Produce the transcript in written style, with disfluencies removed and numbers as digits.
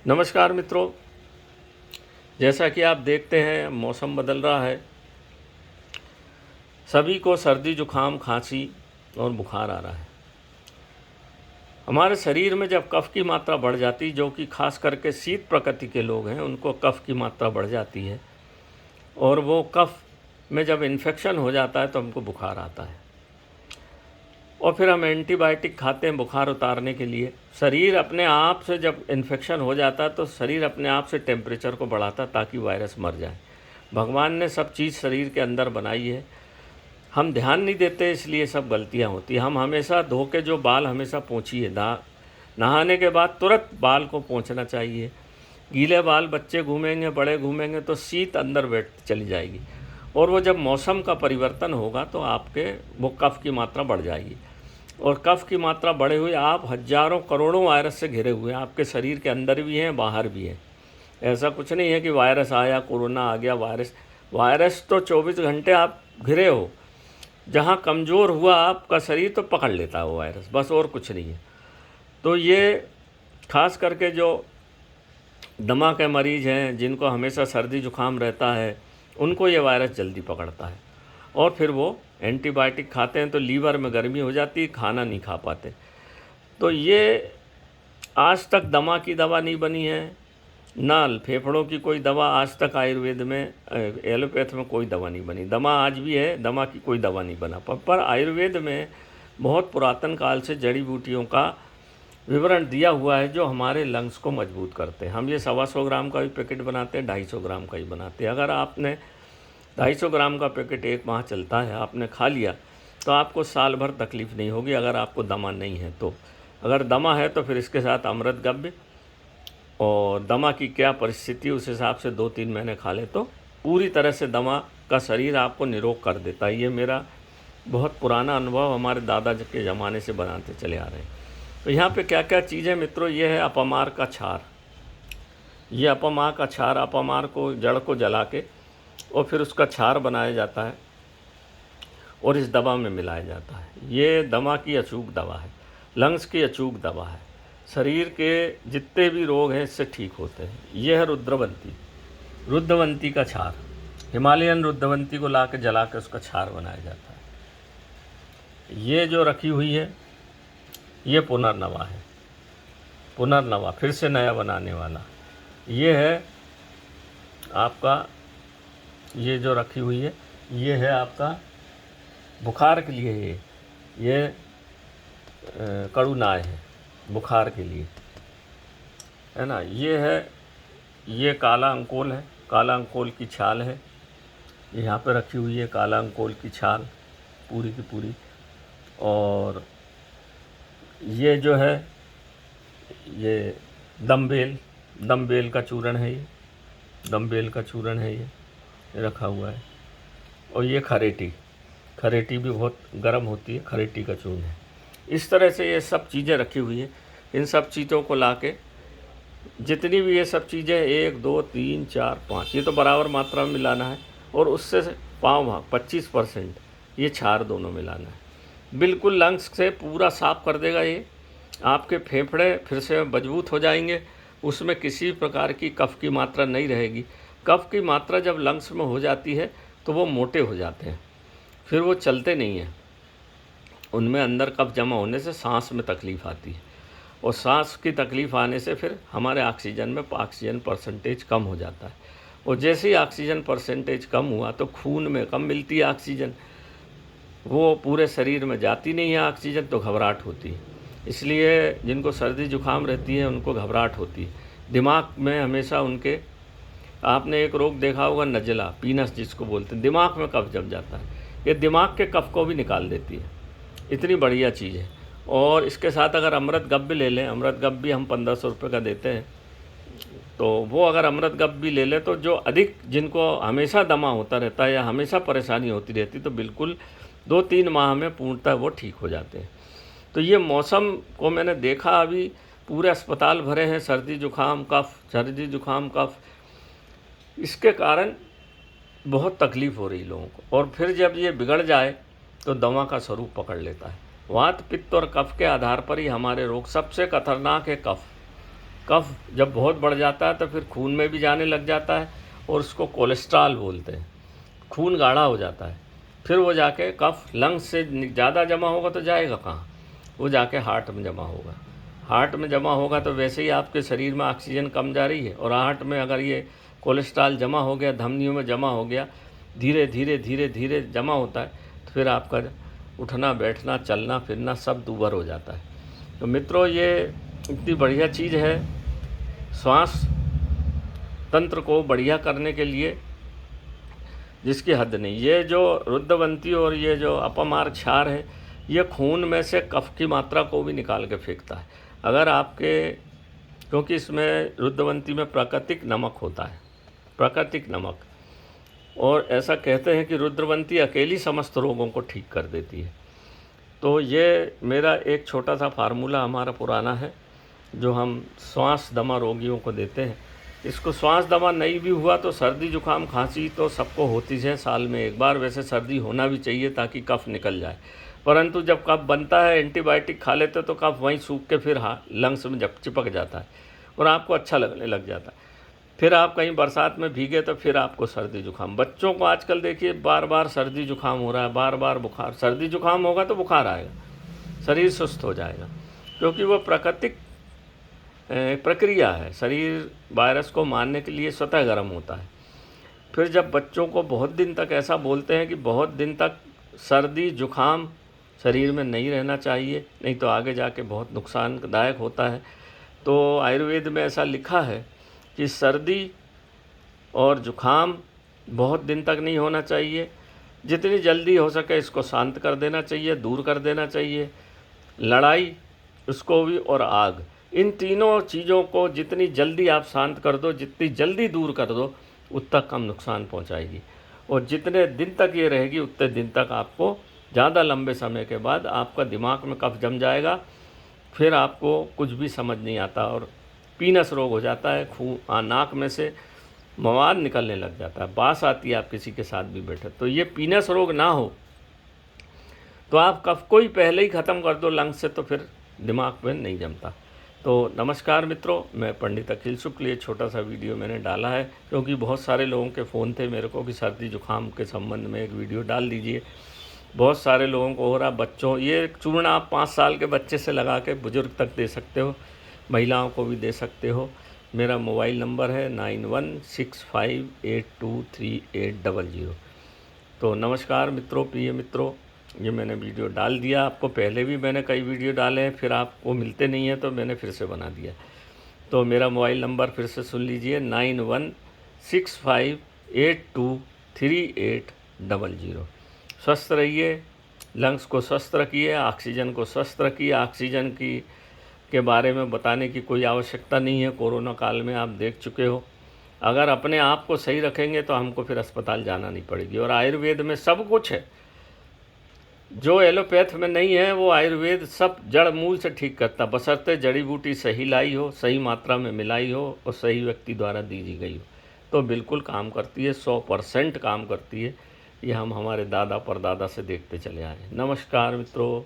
नमस्कार मित्रों, जैसा कि आप देखते हैं मौसम बदल रहा है। सभी को सर्दी जुखाम खांसी और बुखार आ रहा है। हमारे शरीर में जब कफ़ की मात्रा बढ़ जाती, जो कि खास करके शीत प्रकृति के लोग हैं, उनको कफ़ की मात्रा बढ़ जाती है और वो कफ़ में जब इन्फेक्शन हो जाता है तो हमको बुखार आता है और फिर हम एंटीबायोटिक खाते हैं बुखार उतारने के लिए। शरीर अपने आप से जब इन्फेक्शन हो जाता है तो शरीर अपने आप से टेम्परेचर को बढ़ाता ताकि वायरस मर जाए। भगवान ने सब चीज़ शरीर के अंदर बनाई है, हम ध्यान नहीं देते, इसलिए सब गलतियां होती हैं। हम हमेशा धो के जो बाल हमेशा पोंछिए, नहाने के बाद तुरंत बाल को पोंछना चाहिए। गीले बाल बच्चे घूमेंगे, बड़े घूमेंगे तो शीत अंदर बैठ चली जाएगी और वो जब मौसम का परिवर्तन होगा तो आपके वो कफ़ की मात्रा बढ़ जाएगी और कफ़ की मात्रा बढ़े हुए आप हज़ारों करोड़ों वायरस से घिरे हुए हैं। आपके शरीर के अंदर भी हैं, बाहर भी हैं। ऐसा कुछ नहीं है कि वायरस आया, कोरोना आ गया। वायरस तो 24 घंटे आप घिरे हो। जहाँ कमज़ोर हुआ आपका शरीर तो पकड़ लेता है वो वायरस, बस, और कुछ नहीं है। तो ये खास करके जो दमा के मरीज़ हैं, जिनको हमेशा सर्दी जुकाम रहता है, उनको ये वायरस जल्दी पकड़ता है और फिर वो एंटीबायोटिक खाते हैं तो लीवर में गर्मी हो जाती है, खाना नहीं खा पाते। तो ये आज तक दमा की दवा नहीं बनी है, ना फेफड़ों की कोई दवा आज तक आयुर्वेद में, एलोपैथ में कोई दवा नहीं बनी। दमा आज भी है, दमा की कोई दवा नहीं बना। पर आयुर्वेद में बहुत पुरातन काल से जड़ी बूटियों का विवरण दिया हुआ है जो हमारे लंग्स को मजबूत करते हैं। हम ये 125 ग्राम का भी पैकेट बनाते हैं, 250 ग्राम का ही बनाते हैं। अगर आपने 250 ग्राम का पैकेट 1 माह चलता है, आपने खा लिया तो आपको साल भर तकलीफ़ नहीं होगी। अगर आपको दमा नहीं है तो, अगर दमा है तो फिर इसके साथ अमृतगव्य और दमा की क्या परिस्थिति उस हिसाब से 2-3 महीने खा ले तो पूरी तरह से दमा का शरीर आपको निरोग कर देता है। ये मेरा बहुत पुराना अनुभव, हमारे दादा के ज़माने से बनाते चले आ रहे हैं। तो यहाँ पे क्या क्या चीज़ें मित्रों, ये है अपमार का छार। ये अपमार का छार, अपमार को जड़ को जला के और फिर उसका छार बनाया जाता है और इस दवा में मिलाया जाता है। ये दमा की अचूक दवा है, लंग्स की अचूक दवा है। शरीर के जितने भी रोग हैं इससे ठीक होते हैं। यह है रुद्रवंती, रुद्रवंती का छार। हिमालयन रुद्रवंती को ला के जला के उसका छार बनाया जाता है। ये जो रखी हुई है ये पुनर्नवा है, पुनर्नवा फिर से नया बनाने वाला। ये है आपका, ये जो रखी हुई है ये है आपका बुखार के लिए। ये कड़ूनाय है बुखार के लिए, है ना। ये है, ये काला अंकोल है, काला अंकोल की छाल है। ये यहाँ पे रखी हुई है काला अंकोल की छाल पूरी की पूरी। और ये जो है ये दमबेल, दमबेल का चूर्ण है, ये दमबेल का चूर्ण है, ये रखा हुआ है। और ये खरेटी, खरेटी भी बहुत गर्म होती है, खरेटी का चूर्ण है। इस तरह से ये सब चीज़ें रखी हुई हैं। इन सब चीज़ों को लाके जितनी भी ये सब चीज़ें 1 2 3 4 5 ये तो बराबर मात्रा में मिलाना है और उससे पाँव भाग 25% ये छार दोनों मिलाना है। बिल्कुल लंग्स से पूरा साफ़ कर देगा ये। आपके फेफड़े फिर से मजबूत हो जाएंगे, उसमें किसी प्रकार की कफ़ की मात्रा नहीं रहेगी। कफ़ की मात्रा जब लंग्स में हो जाती है तो वो मोटे हो जाते हैं, फिर वो चलते नहीं हैं। उनमें अंदर कफ़ जमा होने से सांस में तकलीफ़ आती है और सांस की तकलीफ़ आने से फिर हमारे ऑक्सीजन में ऑक्सीजन परसेंटेज कम हो जाता है और जैसे ही ऑक्सीजन परसेंटेज कम हुआ तो खून में कम मिलती है ऑक्सीजन, वो पूरे शरीर में जाती नहीं है ऑक्सीजन, तो घबराहट होती है। इसलिए जिनको सर्दी जुकाम रहती है उनको घबराहट होती है। दिमाग में हमेशा उनके, आपने एक रोग देखा होगा नज़ला, पीनस जिसको बोलते हैं, दिमाग में कफ जम जाता है। ये दिमाग के कफ को भी निकाल देती है, इतनी बढ़िया चीज़ है। और इसके साथ अगर अमृतगव्य ले लें, अमृतगव्य हम 1500 रुपये का देते हैं, तो वो अगर अमृतगव्य ले लें तो जो अधिक, जिनको हमेशा दमा होता रहता है या हमेशा परेशानी होती रहती, तो बिल्कुल 2-3 माह में पूर्णतः वो ठीक हो जाते हैं। तो ये मौसम को मैंने देखा, अभी पूरे अस्पताल भरे हैं, सर्दी जुकाम कफ, सर्दी जुकाम कफ। इसके कारण बहुत तकलीफ़ हो रही लोगों को और फिर जब ये बिगड़ जाए तो दमा का स्वरूप पकड़ लेता है। वात पित्त और कफ के आधार पर ही हमारे रोग, सबसे खतरनाक है कफ। कफ जब बहुत बढ़ जाता है तो फिर खून में भी जाने लग जाता है और उसको कोलेस्ट्रॉल बोलते हैं। खून गाढ़ा हो जाता है, फिर वो जाके कफ लंग्स से ज़्यादा जमा होगा तो जाएगा कहाँ, वो जाके हार्ट में जमा होगा। हार्ट में जमा होगा तो वैसे ही आपके शरीर में ऑक्सीजन कम जा रही है, और हार्ट में अगर ये कोलेस्ट्रॉल जमा हो गया, धमनियों में जमा हो गया, धीरे धीरे धीरे धीरे जमा होता है, तो फिर आपका उठना बैठना चलना फिरना सब दूभर हो जाता है। तो मित्रों, ये इतनी बढ़िया चीज़ है श्वास तंत्र को बढ़िया करने के लिए जिसकी हद नहीं। ये जो रुद्रवंती और ये जो अपमार्ग क्षार है, ये खून में से कफ की मात्रा को भी निकाल के फेंकता है। अगर आपके, क्योंकि इसमें रुद्रवंती में प्राकृतिक नमक होता है, प्राकृतिक नमक, और ऐसा कहते हैं कि रुद्रवंती अकेली समस्त रोगों को ठीक कर देती है। तो ये मेरा एक छोटा सा फार्मूला हमारा पुराना है जो हम श्वास दमा रोगियों को देते हैं। इसको श्वास दमा नहीं भी हुआ तो सर्दी जुकाम खांसी तो सबको होती है साल में एक बार, वैसे सर्दी होना भी चाहिए ताकि कफ निकल जाए, परंतु जब कफ बनता है एंटीबायोटिक खा लेते तो कफ वहीं सूख के फिर लंग्स में जब चिपक जाता है और आपको अच्छा लगने लग जाता है। फिर आप कहीं बरसात में भीगे तो फिर आपको सर्दी जुकाम। बच्चों को आजकल देखिए बार बार सर्दी जुकाम हो रहा है, बार बार बुखार। सर्दी जुकाम होगा तो बुखार आएगा, शरीर सुस्त हो जाएगा, क्योंकि वो प्राकृतिक प्रक्रिया है। शरीर वायरस को मारने के लिए स्वतः गर्म होता है। फिर जब बच्चों को बहुत दिन तक, ऐसा बोलते हैं कि बहुत दिन तक सर्दी जुकाम शरीर में नहीं रहना चाहिए, नहीं तो आगे जाके बहुत नुकसानदायक होता है। तो आयुर्वेद में ऐसा लिखा है कि सर्दी और जुकाम बहुत दिन तक नहीं होना चाहिए, जितनी जल्दी हो सके इसको शांत कर देना चाहिए, दूर कर देना चाहिए। लड़ाई उसको भी, और आग, इन तीनों चीज़ों को जितनी जल्दी आप शांत कर दो, जितनी जल्दी दूर कर दो, उतना कम नुकसान पहुंचाएगी। और जितने दिन तक ये रहेगी उतने दिन तक आपको, ज़्यादा लंबे समय के बाद आपका दिमाग में कफ जम जाएगा, फिर आपको कुछ भी समझ नहीं आता और पीनस रोग हो जाता है। खून नाक में से मवाद निकलने लग जाता है, बास आती है आप किसी के साथ भी बैठे। तो ये पीनस रोग ना हो तो आप कफ को ही पहले ही ख़त्म कर दो लंग्स से, तो फिर दिमाग में नहीं जमता। तो नमस्कार मित्रों, मैं पंडित अखिल शुक्ल। ये छोटा सा वीडियो मैंने डाला है क्योंकि बहुत सारे लोगों के फ़ोन थे मेरे को कि सर्दी जुकाम के संबंध में एक वीडियो डाल दीजिए। बहुत सारे लोगों को हो रहा। बच्चों, ये चूर्ण आप 5 साल के बच्चे से लगा के बुज़ुर्ग तक दे सकते हो, महिलाओं को भी दे सकते हो। मेरा मोबाइल नंबर है 9165823800। तो नमस्कार मित्रों, प्रिय मित्रों, ये मैंने वीडियो डाल दिया। आपको पहले भी मैंने कई वीडियो डाले हैं, फिर आपको मिलते नहीं हैं तो मैंने फिर से बना दिया। तो मेरा मोबाइल नंबर फिर से सुन लीजिए, 9165823800। स्वस्थ रहिए, लंग्स को स्वस्थ रखिए, ऑक्सीजन को स्वस्थ रखिए। ऑक्सीजन के बारे में बताने की कोई आवश्यकता नहीं है, कोरोना काल में आप देख चुके हो। अगर अपने आप को सही रखेंगे तो हमको फिर अस्पताल जाना नहीं पड़ेगी। और आयुर्वेद में सब कुछ है, जो एलोपैथ में नहीं है वो आयुर्वेद सब जड़ मूल से ठीक करता, बशर्ते जड़ी बूटी सही लाई हो, सही मात्रा में मिलाई हो और सही व्यक्ति द्वारा दी गई हो, तो बिल्कुल काम करती है, 100% काम करती है। ये हम हमारे दादा परदादा से देखते चले आए। नमस्कार मित्रों।